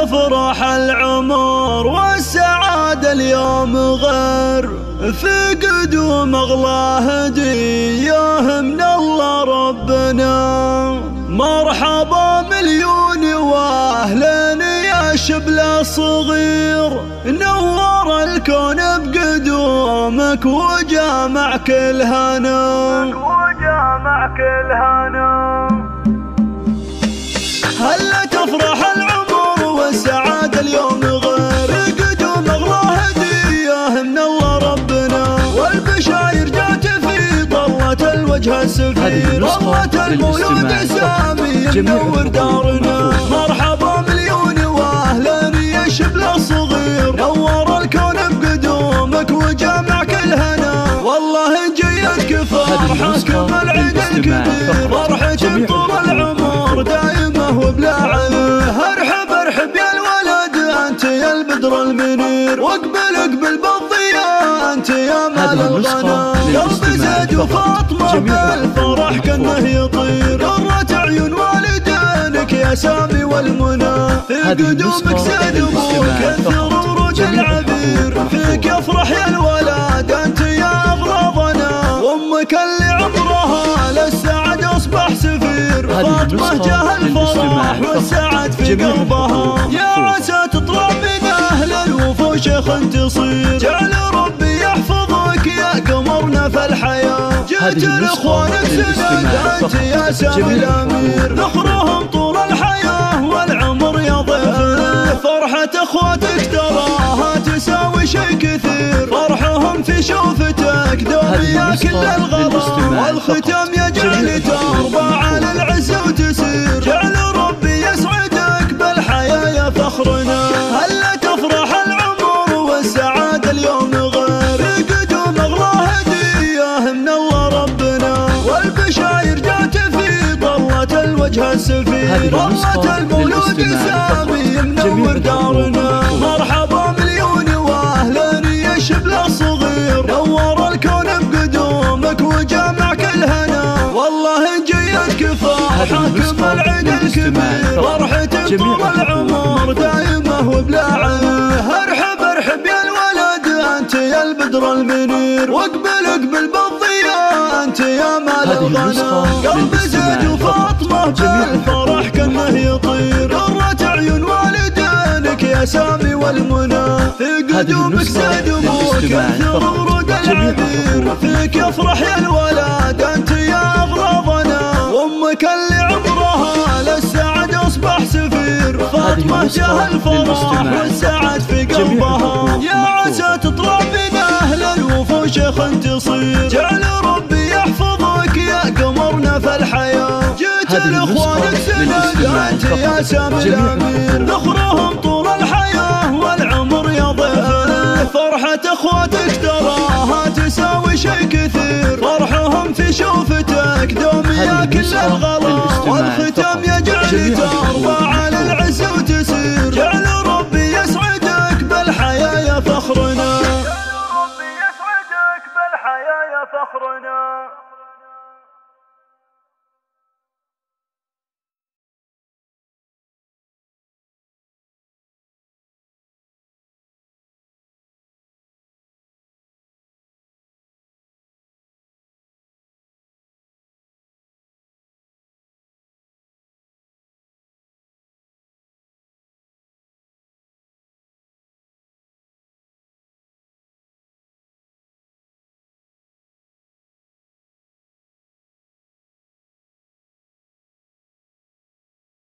تفرح العمر والسعادة اليوم غير، في قدوم أغلى هدية من الله ربنا. مرحبا مليون واهلين يا شبل صغير، نور الكون بقدومك وجامع كل هنا. هلا تفرح العمر والسعادة اليوم غير، قدوم أغلى هدية من الله ربنا. والبشاير جات في طلة الوجه السفير، طلة المولود سامي منور دارنا. مرحبا مليون واهلا يا شبل الصغير، نور الكون بقدومك وجامع كل هنا. والله جيتك فرحك بالعيد الكبير، فرحة طول العمر دائمة وبلا عيب. ارحب ارحب يا الولد انت يا البدر المنير، واقبل اقبل بالضياء انت يا مال الغنى. قلب زيد وفاطمة بالفرح كانه يطير، قرة عيون والدينك يا سامي والمنى. في قدومك زيد ابوك كثر ورود العبير، فيك يفرح يا الولد انت يا اغلى ظنا. وامك اللي عمرها للسعد اصبح سفير، فاطمة جاه الفرح والسعد في قلبها. يا عسى تطلع من اهل الوفوش شيخ تصير، جعل ربي يحفظك يا قمرنا في الحياة. جئت لاخوانك سند انت يا سامي الامير، ذخرهم طول الحياة والعمر يا ضيفنا. فرحة اخواتك تراها تساوي شي كثير، فرحهم في شوفتك دوم يا كل الغلا. والختام يجعل تربى على العز وتسير، جعل ربي يسعدك بالحياة يا فخرنا. هلا تفرح العمر والسعادة اليوم غير، قدوم أغلى هدية من الله ربنا. والبشاير جات في طلة الوجه السفير، طلة المولود سامي منور دارنا. مرحبا مليون واهلا يا شبل الصغير، نور الكون بقدومك وجامع كل هنا. والله جيتك فرحك بالعيد الكبير، فرحتك طول العمر دائمة وبلا عيب. ارحب ارحب يا الولد انت يا البدر المنير، واقبل اقبل بالضياء انت يا مال الغنى. قلب زيد وفاطمة بالفرح كانه يطير، قرة عيون والدينك يا سامي والمنى. في قدومك زيد ابوك كثر ورود العبير، فيك يفرح يا الولد انت يا اغلى ظنا. وامك اللي عمرها للسعد اصبح سفير، فاطمة جاه الفرح والسعد في قلبها. يا عسى تطلع من اهل الوفوش شيخ تصير، جعل ربي يحفظك يا قمرنا في الحياة. جيت لاخوانك سند انت يا سامي الامير، ذخرهم طول الحياة والعمر يا ضيفنا. فرحة اخواتك تراها تساوي شي كثير، فرحهم في شوفتك دوم يا كل الغلا. والختام يجعل تربى